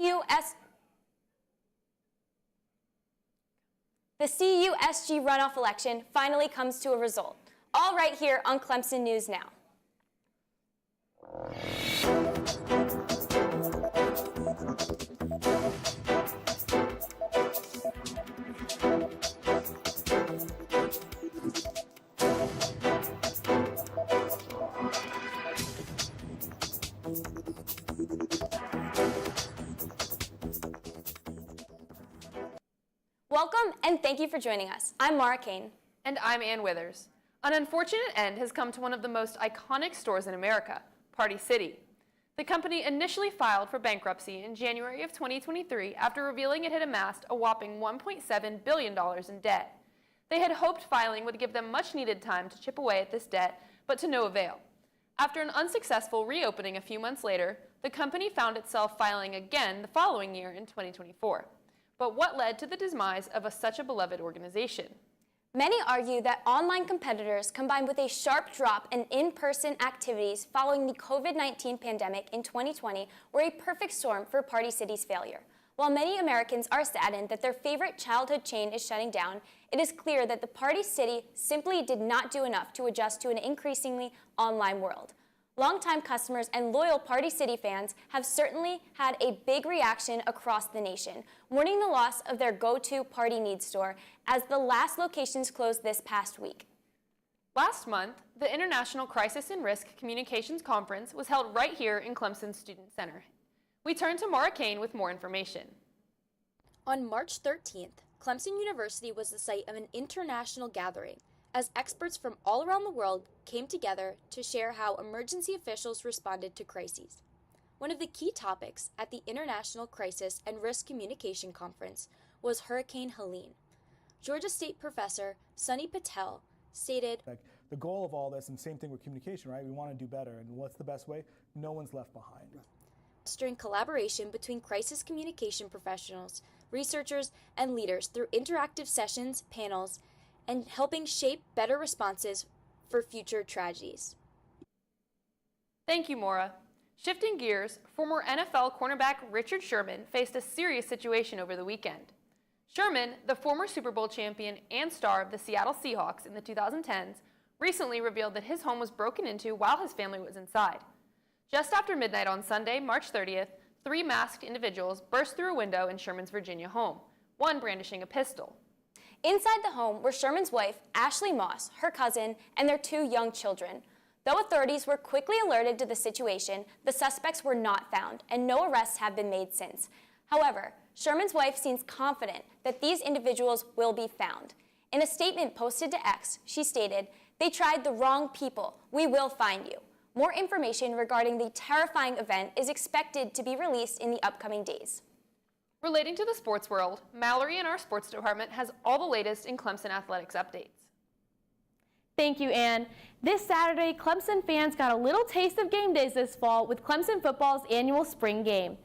The CUSG runoff election finally comes to a result. All right here on Clemson News Now. Welcome and thank you for joining us. I'm Mara Kane. And I'm Ann Withers. An unfortunate end has come to one of the most iconic stores in America, Party City. The company initially filed for bankruptcy in January of 2023 after revealing it had amassed a whopping $1.7 billion in debt. They had hoped filing would give them much needed time to chip away at this debt, but to no avail. After an unsuccessful reopening a few months later, the company found itself filing again the following year in 2024. But what led to the demise of such a beloved organization? Many argue that online competitors combined with a sharp drop in in-person activities following the COVID-19 pandemic in 2020 were a perfect storm for Party City's failure. While many Americans are saddened that their favorite childhood chain is shutting down, it is clear that the Party City simply did not do enough to adjust to an increasingly online world. Longtime customers and loyal Party City fans have certainly had a big reaction across the nation, mourning the loss of their go-to party needs store as the last locations closed this past week. Last month, the International Crisis and Risk Communications Conference was held right here in Clemson Student Center. We turn to Mara Kane with more information. On March 13th, Clemson University was the site of an international gathering as experts from all around the world came together to share how emergency officials responded to crises. One of the key topics at the International Crisis and Risk Communication Conference was Hurricane Helene. Georgia State professor Sunny Patel stated, the goal of all this, and same thing with communication, right? We want to do better, and what's the best way? No one's left behind. Fostering collaboration between crisis communication professionals, researchers, and leaders through interactive sessions, panels, and helping shape better responses for future tragedies. Thank you, Maura. Shifting gears, former NFL cornerback Richard Sherman faced a serious situation over the weekend. Sherman, the former Super Bowl champion and star of the Seattle Seahawks in the 2010s, recently revealed that his home was broken into while his family was inside. Just after midnight on Sunday, March 30th, 3 masked individuals burst through a window in Sherman's Virginia home, one brandishing a pistol. Inside the home were Sherman's wife, Ashley Moss, her cousin, and their 2 young children. Though authorities were quickly alerted to the situation, the suspects were not found, and no arrests have been made since. However, Sherman's wife seems confident that these individuals will be found. In a statement posted to X, she stated, "They tried the wrong people. We will find you." More information regarding the terrifying event is expected to be released in the upcoming days. Relating to the sports world, Mallory in our sports department has all the latest in Clemson athletics updates. Thank you, Ann. This Saturday, Clemson fans got a little taste of game days this fall with Clemson football's annual spring game.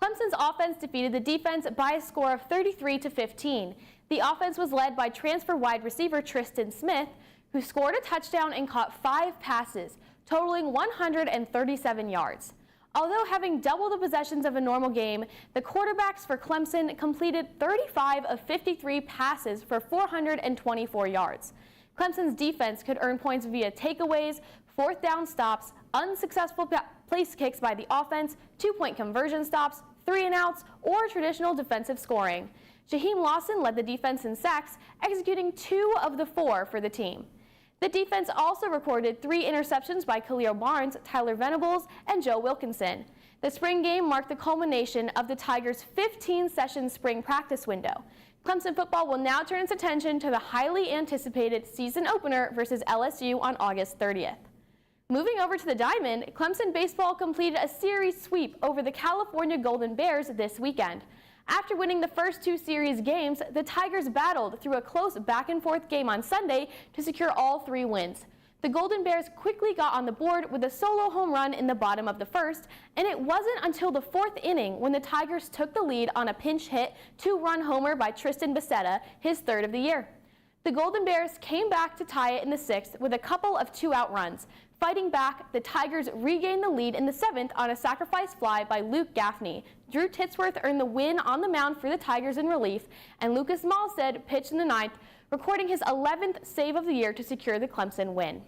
Clemson's offense defeated the defense by a score of 33-15. The offense was led by transfer wide receiver Tristan Smith, who scored a touchdown and caught 5 passes, totaling 137 yards. Although having double the possessions of a normal game, the quarterbacks for Clemson completed 35 of 53 passes for 424 yards. Clemson's defense could earn points via takeaways, 4th down stops, unsuccessful place kicks by the offense, 2-point conversion stops, 3 and outs, or traditional defensive scoring. Shaheem Lawson led the defense in sacks, executing 2 of the 4 for the team. The defense also recorded 3 interceptions by Khalil Barnes, Tyler Venables, and Joe Wilkinson. The spring game marked the culmination of the Tigers' 15-session spring practice window. Clemson football will now turn its attention to the highly anticipated season opener versus LSU on August 30th. Moving over to the Diamond, Clemson baseball completed a series sweep over the California Golden Bears this weekend. After winning the first 2 series games, the Tigers battled through a close back-and-forth game on Sunday to secure all 3 wins. The Golden Bears quickly got on the board with a solo home run in the bottom of the first, and it wasn't until the 4th inning when the Tigers took the lead on a pinch hit 2-run homer by Tristan Becerra, his 3rd of the year. The Golden Bears came back to tie it in the 6th with a couple of 2-out runs. Fighting back, the Tigers regained the lead in the 7th on a sacrifice fly by Luke Gaffney. Drew Titsworth earned the win on the mound for the Tigers in relief, and Lucas Malstead pitched in the 9th, recording his 11th save of the year to secure the Clemson win.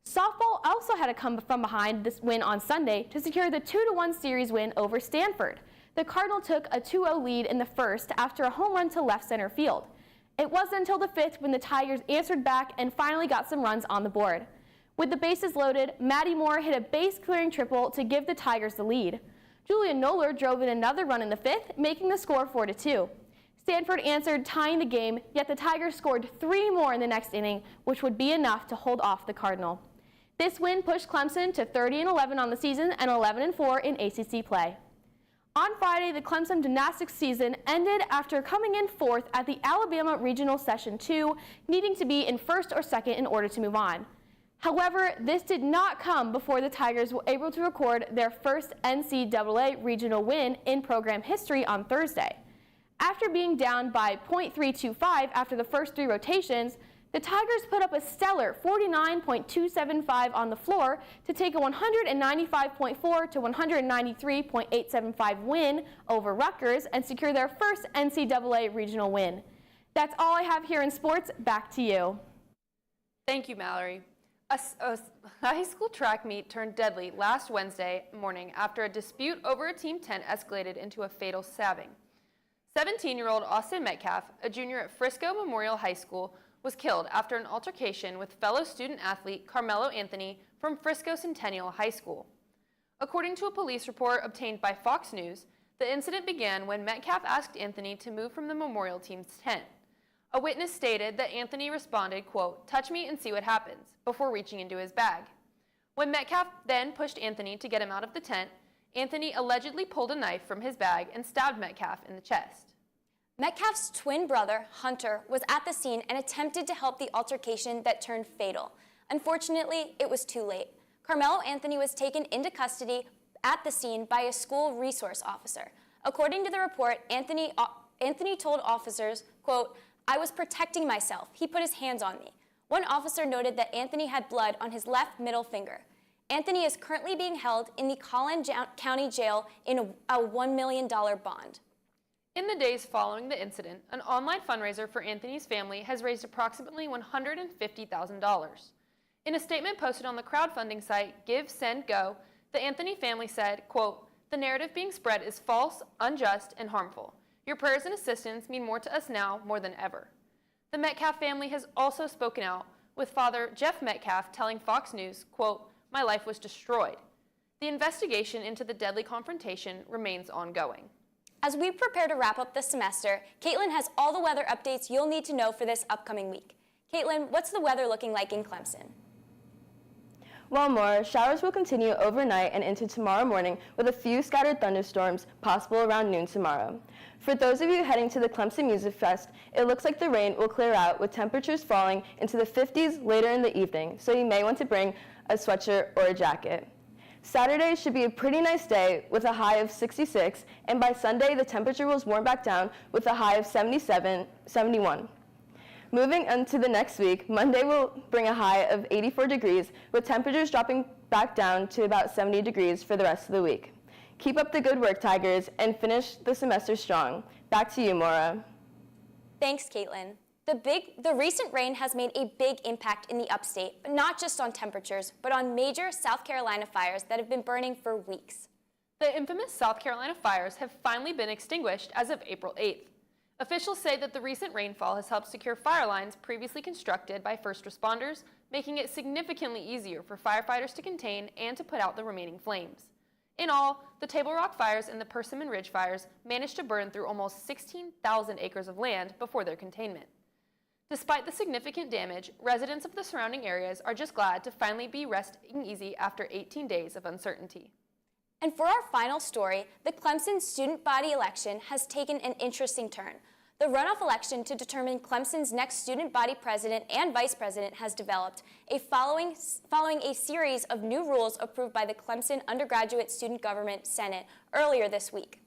Softball also had to come from behind this win on Sunday to secure the 2-1 series win over Stanford. The Cardinal took a 2-0 lead in the 1st after a home run to left center field. It wasn't until the 5th when the Tigers answered back and finally got some runs on the board. With the bases loaded, Maddie Moore hit a base-clearing triple to give the Tigers the lead. Julian Noller drove in another run in the 5th, making the score 4-2. Stanford answered, tying the game, yet the Tigers scored 3 more in the next inning, which would be enough to hold off the Cardinal. This win pushed Clemson to 30-11 on the season and 11-4 in ACC play. On Friday, the Clemson gymnastics season ended after coming in 4th at the Alabama Regional Session 2, needing to be in 1st or 2nd in order to move on. However, this did not come before the Tigers were able to record their first NCAA regional win in program history on Thursday. After being down by .325 after the first 3 rotations, the Tigers put up a stellar 49.275 on the floor to take a 195.4 to 193.875 win over Rutgers and secure their first NCAA regional win. That's all I have here in sports. Back to you. Thank you, Mallory. A high school track meet turned deadly last Wednesday morning after a dispute over a team tent escalated into a fatal stabbing. 17-year-old Austin Metcalf, a junior at Frisco Memorial High School, was killed after an altercation with fellow student athlete Carmelo Anthony from Frisco Centennial High School. According to a police report obtained by Fox News, the incident began when Metcalf asked Anthony to move from the Memorial team's tent. A witness stated that Anthony responded, quote, "Touch me and see what happens," before reaching into his bag. When Metcalf then pushed Anthony to get him out of the tent, Anthony allegedly pulled a knife from his bag and stabbed Metcalf in the chest. Metcalf's twin brother, Hunter, was at the scene and attempted to help the altercation that turned fatal. Unfortunately, it was too late. Carmelo Anthony was taken into custody at the scene by a school resource officer. According to the report, Anthony told officers, quote, "I was protecting myself. He put his hands on me." One officer noted that Anthony had blood on his left middle finger. Anthony is currently being held in the Collin County Jail in a $1 million bond. In the days following the incident, an online fundraiser for Anthony's family has raised approximately $150,000. In a statement posted on the crowdfunding site Give, Send, Go, the Anthony family said, quote, "The narrative being spread is false, unjust, and harmful. Your prayers and assistance mean more to us now more than ever." The Metcalf family has also spoken out, with Father Jeff Metcalf telling Fox News, quote, "My life was destroyed." The investigation into the deadly confrontation remains ongoing. As we prepare to wrap up the semester, Caitlin has all the weather updates you'll need to know for this upcoming week. Caitlin, what's the weather looking like in Clemson? Well, more showers will continue overnight and into tomorrow morning with a few scattered thunderstorms possible around noon tomorrow. For those of you heading to the Clemson Music Fest, it looks like the rain will clear out with temperatures falling into the 50s later in the evening, so you may want to bring a sweatshirt or a jacket. Saturday should be a pretty nice day with a high of 66, and by Sunday the temperature will warm back down with a high of 71. Moving into the next week, Monday will bring a high of 84 degrees with temperatures dropping back down to about 70 degrees for the rest of the week. Keep up the good work, Tigers, and finish the semester strong. Back to you, Maura. Thanks, Caitlin. The recent rain has made a big impact in the upstate, but not just on temperatures, but on major South Carolina fires that have been burning for weeks. The infamous South Carolina fires have finally been extinguished as of April 8th. Officials say that the recent rainfall has helped secure fire lines previously constructed by first responders, making it significantly easier for firefighters to contain and to put out the remaining flames. In all, the Table Rock fires and the Persimmon Ridge fires managed to burn through almost 16,000 acres of land before their containment. Despite the significant damage, residents of the surrounding areas are just glad to finally be resting easy after 18 days of uncertainty. And for our final story, the Clemson student body election has taken an interesting turn. The runoff election to determine Clemson's next student body president and vice president has developed, following a series of new rules approved by the Clemson Undergraduate Student Government Senate earlier this week.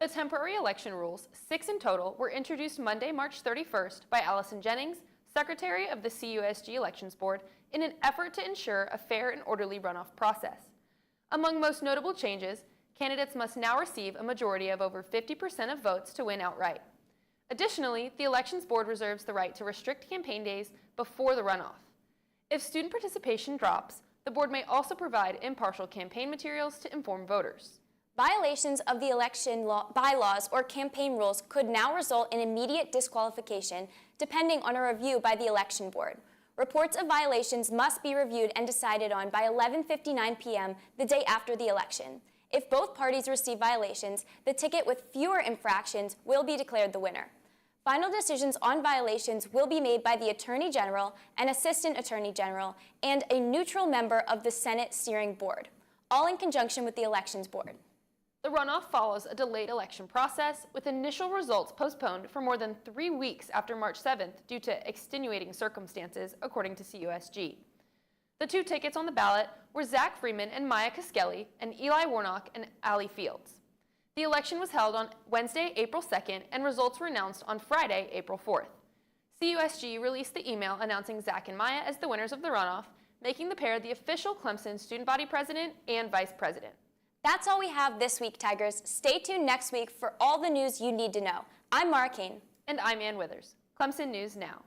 The temporary election rules, 6 in total, were introduced Monday, March 31st by Allison Jennings, secretary of the CUSG Elections Board, in an effort to ensure a fair and orderly runoff process. Among most notable changes, candidates must now receive a majority of over 50% of votes to win outright. Additionally, the Elections Board reserves the right to restrict campaign days before the runoff. If student participation drops, the board may also provide impartial campaign materials to inform voters. Violations of the election bylaws or campaign rules could now result in immediate disqualification, depending on a review by the Election Board. Reports of violations must be reviewed and decided on by 11:59 p.m. the day after the election. If both parties receive violations, the ticket with fewer infractions will be declared the winner. Final decisions on violations will be made by the Attorney General and Assistant Attorney General and a neutral member of the Senate Steering Board, all in conjunction with the Elections Board. The runoff follows a delayed election process, with initial results postponed for more than 3 weeks after March 7th due to extenuating circumstances, according to CUSG. The two tickets on the ballot were Zach Freeman and Maya Kiskelly, and Eli Warnock and Allie Fields. The election was held on Wednesday, April 2nd, and results were announced on Friday, April 4th. CUSG released the email announcing Zach and Maya as the winners of the runoff, making the pair the official Clemson student body president and vice president. That's all we have this week, Tigers. Stay tuned next week for all the news you need to know. I'm Mara Kane. And I'm Ann Withers. Clemson News Now.